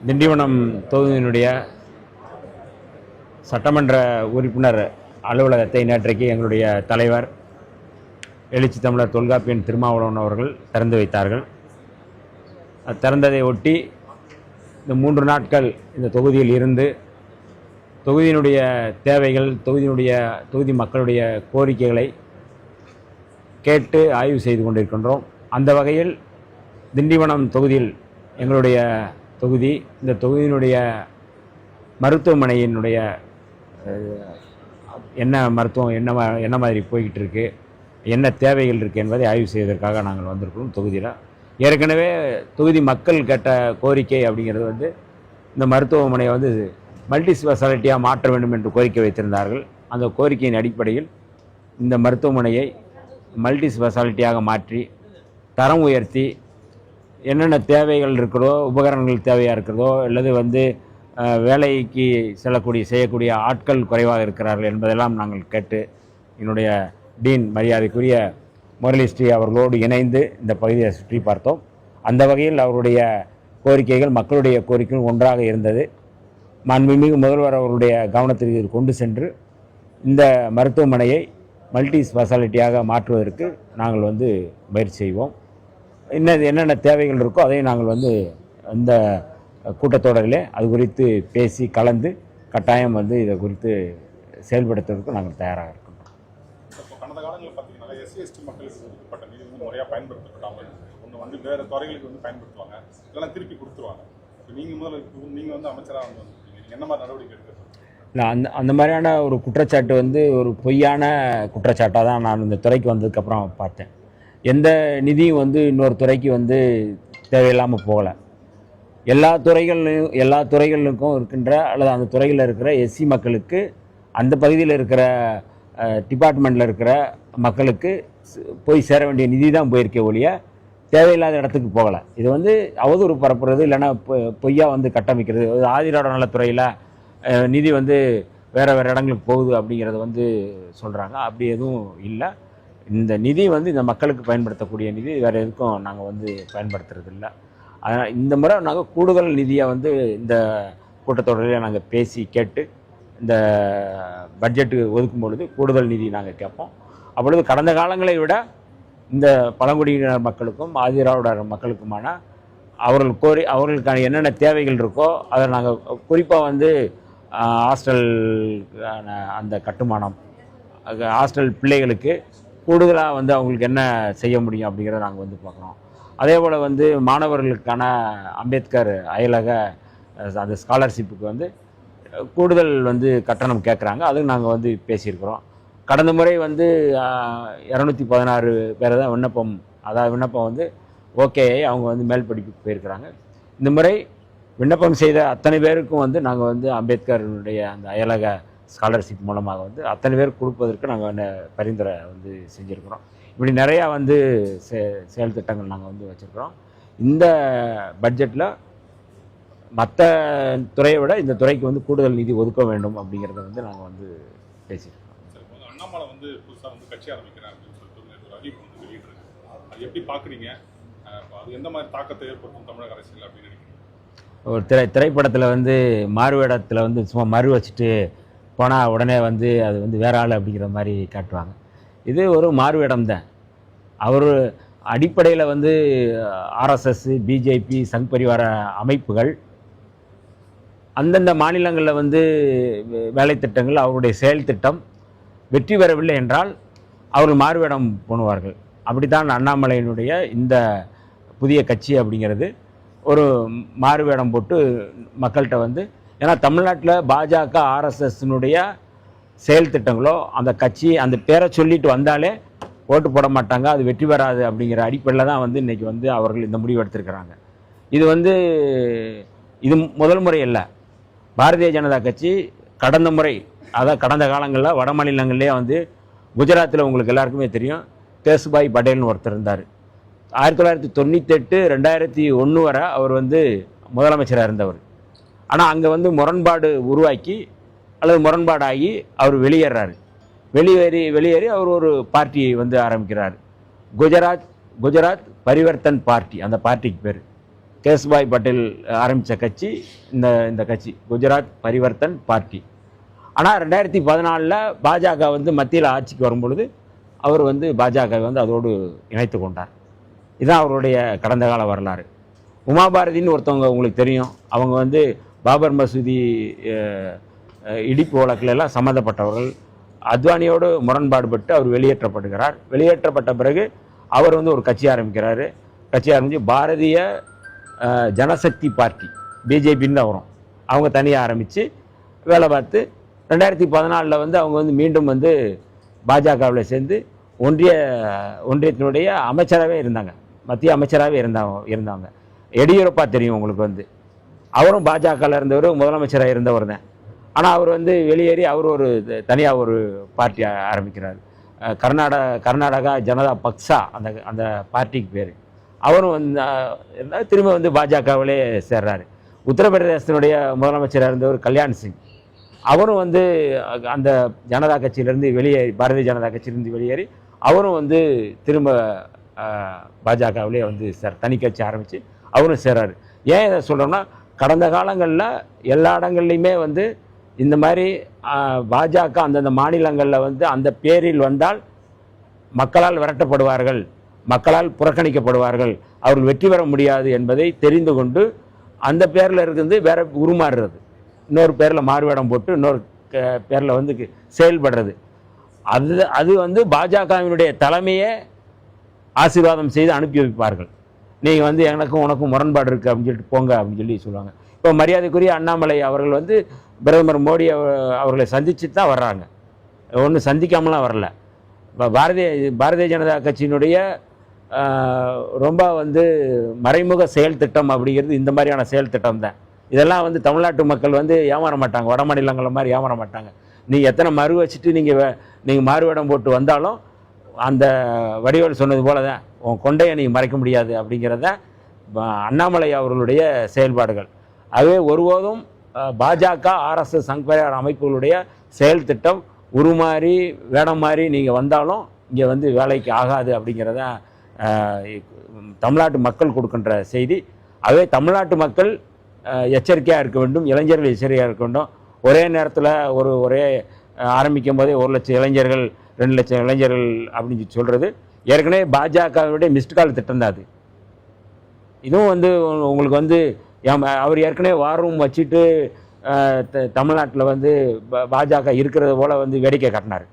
திண்டிவனம் தொகுதியினுடைய சட்டமன்ற உறுப்பினர் அலுவலகத்தை நேற்றைக்கு எங்களுடைய தலைவர் எழுச்சி தமிழர் தொல்காப்பியன் திருமாவளவன் அவர்கள் திறந்து வைத்தார்கள். திறந்ததை ஒட்டி இந்த 3 நாட்கள் இந்த தொகுதியில் இருந்து தொகுதியினுடைய தேவைகள், தொகுதி மக்களுடைய கோரிக்கைகளை கேட்டு ஆய்வு செய்து கொண்டிருக்கின்றோம். அந்த வகையில் திண்டிவனம் தொகுதியில் எங்களுடைய தொகுதி, இந்த தொகுதியினுடைய மருத்துவமனையினுடைய என்ன மருத்துவம் என்ன மாதிரி போய்கிட்டு இருக்குது, என்ன தேவைகள் இருக்குது என்பதை ஆய்வு செய்வதற்காக நாங்கள் வந்திருக்கிறோம். தொகுதியில் ஏற்கனவே தொகுதி மக்கள் கேட்ட கோரிக்கை அப்படிங்கிறது இந்த மருத்துவமனையை மல்டி ஸ்பெஷாலிட்டியாக மாற்ற வேண்டும் என்று கோரிக்கை வைத்திருந்தார்கள். அந்த கோரிக்கையின் அடிப்படையில் இந்த மருத்துவமனையை மல்டி ஸ்பெஷாலிட்டியாக மாற்றி தரம் உயர்த்தி என்னென்ன தேவைகள் இருக்கிறதோ, உபகரணங்கள் தேவையாக இருக்கிறதோ, அல்லது வேலைக்கு செய்யக்கூடிய ஆட்கள் குறைவாக இருக்கிறார்கள் என்பதெல்லாம் நாங்கள் கேட்டு என்னுடைய டீன் மரியாதைக்குரிய முரளிஸ்ரீ அவர்களோடு இணைந்து இந்த பகுதியை சுற்றி பார்த்தோம். அந்த வகையில் அவருடைய கோரிக்கைகள், மக்களுடைய கோரிக்கைகள் ஒன்றாக இருந்தது. மாண்புமிகு முதல்வர் அவருடைய கவனத்திற்கு கொண்டு சென்று இந்த மருத்துவமனையை மல்டி ஸ்பெஷாலிட்டியாக மாற்றுவதற்கு நாங்கள் முயற்சி செய்வோம். என்னென்ன தேவைகள் இருக்கோ அதை நாங்கள் இந்த கூட்டத்தொடரிலே அது குறித்து பேசி கலந்து கட்டாயம் இதை குறித்து செயல்படுத்துவதற்கு நாங்கள் தயாராக இருக்கோம். கடந்த காலங்களில் பார்த்தீங்கன்னா எஸ்சி மக்களுக்கு ஒதுக்கப்பட்ட நிதி முறையாக பயன்படுத்தப்படாமல் ஒன்று வேறு துறைகளுக்கு பயன்படுத்துவாங்க, இதெல்லாம் திருப்பி கொடுத்துருவாங்க. நீங்கள் அமைச்சராக நீங்கள் என்ன மாதிரி நடவடிக்கை எடுக்கிறது? இல்லை, அந்த மாதிரியான ஒரு குற்றச்சாட்டு ஒரு பொய்யான குற்றச்சாட்டாக தான் நான் இந்த துறைக்கு வந்ததுக்கப்புறம் பார்த்தேன். எந்த நிதியும் இன்னொரு துறைக்கு தேவையில்லாமல் போகலை. எல்லா துறைகளுக்கும் இருக்கின்ற அல்லது அந்த துறையில் இருக்கிற எஸ்சி மக்களுக்கு, அந்த பகுதியில் இருக்கிற டிபார்ட்மெண்ட்டில் இருக்கிற மக்களுக்கு போய் சேர வேண்டிய நிதி தான் போயிருக்கே ஒழிய தேவையில்லாத இடத்துக்கு போகலை. இது அவதூறு பரப்புறது, இல்லைன்னா பொய்யா கட்டமைக்கிறது. ஆதிராட நலத்துறையில் நிதி வேறு இடங்களுக்கு போகுது அப்படிங்கிறத சொல்கிறாங்க. அப்படி எதுவும் இல்லை. இந்த நிதி இந்த மக்களுக்கு பயன்படுத்தக்கூடிய நிதி, வேறு எதுக்கும் நாங்கள் பயன்படுத்துறது இல்லை. அதனால் இந்த முறை நாங்கள் கூடுதல் நிதியை இந்த கூட்டத்தொடரில் நாங்கள் பேசி கேட்டு இந்த பட்ஜெட்டு ஒதுக்கும் பொழுது கூடுதல் நிதி நாங்கள் கேட்போம். அப்பொழுது கடந்த காலங்களை விட இந்த பழங்குடியினர் மக்களுக்கும் ஆதிராவிடர் மக்களுக்குமான அவர்களுக்கான என்னென்ன தேவைகள் இருக்கோ அதை நாங்கள் குறிப்பாக ஹாஸ்டல் அந்த கட்டுமானம், ஹாஸ்டல் பிள்ளைகளுக்கு கூடுதலாக அவங்களுக்கு என்ன செய்ய முடியும் அப்படிங்கிறத நாங்கள் பார்க்குறோம். அதே போல் மாணவர்களுக்கான அம்பேத்கர் அயலக அந்த ஸ்காலர்ஷிப்புக்கு கூடுதல் கட்டணம் கேட்குறாங்க. அதுவும் நாங்கள் பேசியிருக்கிறோம். கடந்த முறை 216 பேர் தான் விண்ணப்பம் ஓகே அவங்க மேல் படிப்புக்கு போயிருக்கிறாங்க. இந்த முறை விண்ணப்பம் செய்த அத்தனை பேருக்கும் நாங்கள் அம்பேத்கருடைய அந்த அயலக ஸ்காலர்ஷிப் மூலமாக அத்தனை பேருக்கு கொடுப்பதற்கு நாங்கள் பரிந்துரை செஞ்சுருக்கிறோம். இப்படி நிறையா செயல் திட்டங்கள் நாங்கள் வச்சுருக்கிறோம். இந்த பட்ஜெட்டில் மற்ற துறையை விட இந்த துறைக்கு கூடுதல் நிதி ஒதுக்க வேண்டும் அப்படிங்கிறத நாங்கள் பேசியிருக்கோம். அண்ணாமலை புதுசாக கட்சி ஆரம்பிக்கிறேன் அப்படின்னு சொல்லிட்டு ஒரு அறிவிப்பு வெளியிட்டிருக்கு. அது எப்படி பார்க்குறீங்க? அது எந்த மாதிரி தாக்கத்தை ஏற்படுத்தும் தமிழக அரசியல் அப்படின்னு நினைக்கிறீங்க? ஒரு திரைப்படத்தில் மாறுவேடத்தில் சும்மா மறு வச்சுட்டு போனால் உடனே அது வேற ஆள் அப்படிங்கிற மாதிரி காட்டுவாங்க. இது ஒரு மாறுவேடம் தான். அவர் அடிப்படையில் ஆர்எஸ்எஸ், பிஜேபி, சங் பரிவார அமைப்புகள் அந்தந்த மாநிலங்களில் வேலை திட்டங்கள், அவருடைய செயல் திட்டம் வெற்றி பெறவில்லை என்றால் அவர்கள் மாறுவேடம் பண்ணுவார்கள். அப்படித்தான் அண்ணாமலையினுடைய இந்த புதிய கட்சி அப்படிங்கிறது ஒரு மாறுவேடம் போட்டு மக்கள்கிட்ட ஏன்னா தமிழ்நாட்டில் பாஜக, ஆர்எஸ்எஸ்னுடைய செயல் திட்டங்களோ அந்த கட்சி அந்த பேரை சொல்லிட்டு வந்தாலே ஓட்டு போட மாட்டாங்க, அது வெற்றி பெறாது அப்படிங்கிற அடிப்படையில் தான் இன்றைக்கி அவர்கள் இந்த முடிவு எடுத்திருக்கிறாங்க. இது முதல் முறை இல்லை. பாரதிய ஜனதா கட்சி கடந்த முறை, அதாவது கடந்த காலங்களில் வட மாநிலங்கள்லேயே குஜராத்தில் உங்களுக்கு எல்லாருக்குமே தெரியும், கேசுபாய் பட்டேல்னு ஒருத்தர் இருந்தார். 1998, 2001 வரை அவர் முதலமைச்சராக இருந்தவர். ஆனால் அங்கே முரண்பாடு உருவாக்கி அல்லது முரண்பாடாகி அவர் வெளியேறி அவர் ஒரு பார்ட்டியை ஆரம்பிக்கிறார். குஜராத் பரிவர்த்தன் பார்ட்டி, அந்த பார்ட்டிக்கு பேர். கேசுபாய் பட்டேல் ஆரம்பித்த கட்சி இந்த கட்சி குஜராத் பரிவர்த்தன் பார்ட்டி. ஆனால் 2014 பாஜக வந்து மத்தியில் ஆட்சிக்கு வரும்பொழுது அவர் வந்து பாஜக வந்து அதோடு இணைத்து கொண்டார். இதுதான் அவருடைய கடந்த கால வரலாறு. உமாபாரதின்னு ஒருத்தவங்க உங்களுக்கு தெரியும். அவங்க வந்து பாபர் மசூதி இடிப்பு வழக்கில் எல்லாம் சம்மந்தப்பட்டவர்கள். அத்வானியோடு முரண்பாடுபட்டு அவர் வெளியேற்றப்படுகிறார். வெளியேற்றப்பட்ட பிறகு அவர் வந்து ஒரு கட்சி ஆரம்பிக்கிறாரு. கட்சி ஆரம்பித்து பாரதிய ஜனசக்தி பார்ட்டி, பிஜேபின்னு தான் வரும். அவங்க தனியாக ஆரம்பித்து வேலை பார்த்து 2014 வந்து அவங்க வந்து மீண்டும் வந்து பாஜகவில் சேர்ந்து ஒன்றியத்தினுடைய அமைச்சராகவே இருந்தாங்க, மத்திய அமைச்சராகவே இருந்தாங்க. எடியூரப்பா தெரியும் உங்களுக்கு வந்து, அவரும் பாஜகவில் இருந்தவர், முதலமைச்சராக இருந்தவர் தான். ஆனால் அவர் வந்து வெளியேறி அவர் ஒரு தனியாக ஒரு பார்ட்டி ஆரம்பிக்கிறார். கர்நாடகா ஜனதா பக்ஷா அந்த பார்ட்டிக்கு பேர். அவரும் வந்து திரும்ப வந்து பாஜகவிலே சேர்றாரு. உத்தரப்பிரதேசத்தினுடைய முதலமைச்சராக இருந்தவர் கல்யாண் சிங், அவரும் வந்து அந்த ஜனதா கட்சியிலேருந்து வெளியேறி, பாரதிய ஜனதா கட்சியிலேருந்து வெளியேறி அவரும் வந்து திரும்ப பாஜகவிலே வந்து தனி கட்சி ஆரம்பித்து அவரும் சேர்றாரு. ஏன் இதை சொல்கிறோம்னா, கடந்த காலங்களில் எல்லா இடங்கள்லையுமே வந்து இந்த மாதிரி பாஜக அந்தந்த மாநிலங்களில் வந்து அந்த பேரில் வந்தால் மக்களால் விரட்டப்படுவார்கள், மக்களால் புறக்கணிக்கப்படுவார்கள், அவர்கள் வெற்றி பெற முடியாது என்பதை தெரிந்து கொண்டு அந்த பேரில் இருந்து வேற உருமாறுறது, இன்னொரு பேரில் மாறுவேடம் போட்டு இன்னொரு பேரில் வந்து செயல்படுறது. அது வந்து பாஜகவினுடைய தலைமையே ஆசீர்வாதம் செய்து அனுப்பி வைப்பார்கள். நீங்கள் வந்து எனக்கும் உனக்கும் முரண்பாடு இருக்குது அப்படின்னு சொல்லிட்டு போங்க அப்படின்னு சொல்லுவாங்க. இப்போ மரியாதைக்குரிய அண்ணாமலை அவர்கள் வந்து பிரதமர் மோடி அவர்களை சந்தித்து தான் வர்றாங்க, ஒன்றும் சந்திக்காமலாம் வரல. இப்போ பாரதிய ஜனதா கட்சியினுடைய ரொம்ப வந்து மறைமுக செயல் திட்டம் அப்படிங்கிறது இந்த மாதிரியான செயல் திட்டம் தான். இதெல்லாம் வந்து தமிழ்நாட்டு மக்கள் வந்து ஏமாற மாட்டாங்க, வட மாநிலங்கள மாதிரி ஏமாற மாட்டாங்க. நீங்கள் எத்தனை மறு வச்சுட்டு நீங்கள் மாறுவேடம் போட்டு வந்தாலும் அந்த வடிவேல் சொன்னது போல தான் உன் கொண்டையை நீங்கள் மறைக்க முடியாது அப்படிங்கிறத அண்ணாமலை அவர்களுடைய செயல்பாடுகள். ஆகவே ஒருபோதும் பாஜக ஆர்எஸ்எஸ் சங் பரிவார் அமைப்புகளுடைய செயல் திட்டம் உருமாறி வேடம் மாறி நீங்கள் வந்தாலும் இங்கே வந்து வேலைக்கு ஆகாது அப்படிங்கிறத தமிழ்நாட்டு மக்கள் கொடுக்கின்ற செய்தி. ஆகவே தமிழ்நாட்டு மக்கள் எச்சரிக்கையாக இருக்க வேண்டும், இளைஞர்கள் எச்சரிக்கையாக இருக்க வேண்டும். ஒரே நேரத்தில் ஒரே ஆரம்பிக்கும் போதே 1 லட்சம் இளைஞர்கள் 2 லட்சம் இளைஞர்கள் அப்படின்னு சொல்கிறது ஏற்கனவே பாஜகவுடைய மிஸ்டுகால் திட்டம் தான் அது. இதுவும் வந்து உங்களுக்கு வந்து அவர் ஏற்கனவே வார் ரூம் வச்சுட்டு தமிழ்நாட்டில் வந்து பாஜக இருக்கிறது போல் வந்து வேடிக்கை காட்டினார்.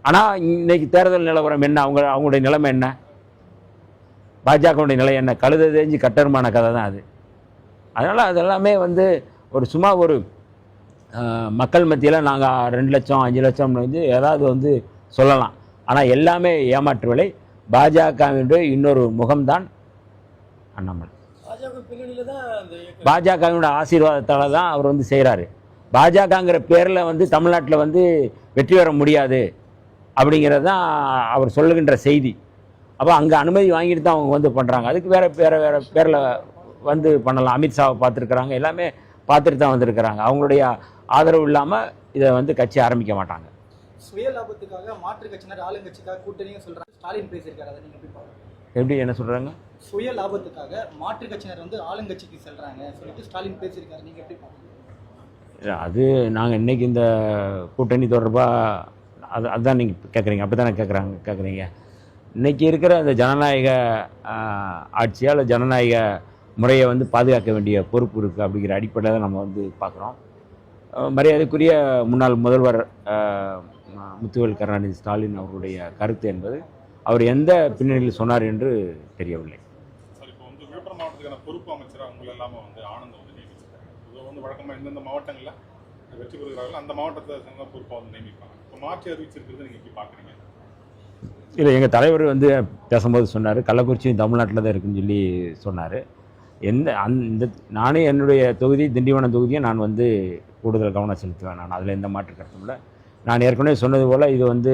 ஆனால் இன்னைக்கு தேர்தல் நிலவரம் என்ன, அவங்களுடைய நிலைமை என்ன, பாஜகவுடைய நிலை என்ன, கழுதை தெரிஞ்சு கட்டருமான கதை தான் அது. அதனால் அதெல்லாமே வந்து சும்மா ஒரு மக்கள் மத்தியில் நாங்கள் 2 லட்சம் 5 லட்சம் வந்து ஏதாவது வந்து சொல்லலாம். ஆனால் எல்லாமே ஏமாற்று விலை. பாஜகவினுடைய இன்னொரு முகம்தான் அண்ணாமலை. பாஜகவினுடைய ஆசீர்வாதத்தால் தான் அவர் வந்து செய்கிறாரு. பாஜகங்கிற பேரில் வந்து தமிழ்நாட்டில் வந்து வெற்றி பெற முடியாது அப்படிங்கிறது தான் அவர் சொல்லுகின்ற செய்தி. அப்போ அங்கே அனுமதி வாங்கிட்டு தான் அவங்க வந்து பண்ணுறாங்க. அதுக்கு வேறு பேரில் வந்து பண்ணலாம். அமித்ஷாவை பார்த்துருக்குறாங்க, எல்லாமே பார்த்துட்டு தான் வந்திருக்கிறாங்க. அவங்களுடைய ஆதரவு இல்லாமல் இதை வந்து கட்சி ஆரம்பிக்க மாட்டாங்க. சுய லாபத்துக்காக மாற்று கட்சியினர் ஆளுங்கட்சிக்காக கூட்டணியும் சொல்கிறாங்க. ஸ்டாலின் பேசியிருக்காரு, அதை நீங்கள் எப்படி பார்க்குறீங்க? எப்படி என்ன சொல்கிறாங்க? சுய லாபத்துக்காக மாற்று கட்சியினர் வந்து ஆளுங்கட்சிக்கு செல்கிறாங்க சொல்லிட்டு ஸ்டாலின் பேசியிருக்காரு, நீங்கள் எப்படி பார்க்குறீங்க? அது நாங்கள் இன்றைக்கி இந்த கூட்டணி தொடர்பாக அதுதான் நீங்கள் கேட்குறீங்க, அப்படி தானே கேட்குறீங்க. இன்றைக்கி இருக்கிற அந்த ஜனநாயக ஆட்சியால் ஜனநாயக முறையை வந்து பாதுகாக்க வேண்டிய பொறுப்பு இருக்குது அப்படிங்கிற அடிப்படையில் தான் நம்ம வந்து பார்க்குறோம். மரியாதைக்குரிய முன்னாள் முதல்வர் முத்துவேல் கருணாநிதி ஸ்டாலின் அவருடைய கருத்து என்பது அவர் எந்த பின்னணியில் சொன்னார் என்று தெரியவில்லை. சார், இப்போ வந்து விழுப்புரம் மாவட்டத்துக்கான பொறுப்பு அமைச்சராக அவங்கள இல்லாமல் வந்து ஆனந்தம் வந்து நியமிச்சிருக்காங்க. இது வந்து வழக்கமாக எந்தெந்த மாவட்டங்களில் வெற்றி பெறுகிறார்கள் அந்த மாவட்டத்தை சேர்ந்த பொறுப்பாக வந்து நியமிப்பாங்க. இப்போ மாற்றி அறிவிச்சிருக்கிறது நீங்கள் எப்படி பார்க்குறீங்க? இல்லை, எங்கள் தலைவர் வந்து பேசும்போது சொன்னார், கள்ளக்குறிச்சியும் தமிழ்நாட்டில் தான் இருக்குன்னு சொல்லி சொன்னார். நானே என்னுடைய தொகுதி திண்டிவனம் தொகுதியை நான் வந்து கூடுதல் கவனம் செலுத்துவேன். நான் அதில் எந்த மாற்று கருத்தும் இல்லை. நான் ஏற்கனவே சொன்னது போல் இது வந்து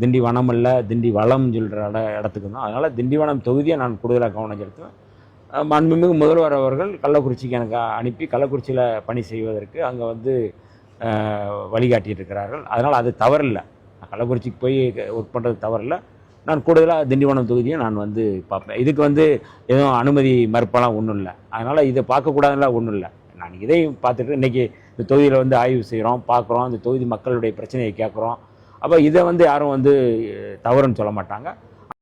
திண்டிவனம் அல்ல, திண்டிவளம் சொல்கிற இடத்துக்கு தான். அதனால் திண்டிவனம் தொகுதியை நான் கூடுதலாக கவனம் செலுத்துவேன். மாண்புமிகு முதல்வர் அவர்கள் கள்ளக்குறிச்சிக்கு எனக்கு அனுப்பி கள்ளக்குறிச்சியில் பணி செய்வதற்கு அங்கே வந்து வழிகாட்டிட்டு இருக்கிறார்கள். அதனால் அது தவறில்லை. கள்ளக்குறிச்சிக்கு போய் ஒர்க் பண்ணுறது தவறில்லை. நான் கூடுதலாக திண்டிவனம் தொகுதியை நான் வந்து பார்ப்பேன். இதுக்கு வந்து எதுவும் அனுமதி மறுப்பெல்லாம் ஒன்றும் இல்லை. அதனால் இதை பார்க்கக்கூடாதுலாம் ஒன்றும் இல்லை. நான் இதையும் பார்த்துட்டு இன்றைக்கி இந்த தொகுதியில் வந்து ஆய்வு செய்கிறோம், பார்க்குறோம், இந்த தொகுதி மக்களுடைய பிரச்சனையை கேட்குறோம். அப்போ இதை வந்து யாரும் வந்து தவறுன்னு சொல்ல மாட்டாங்க.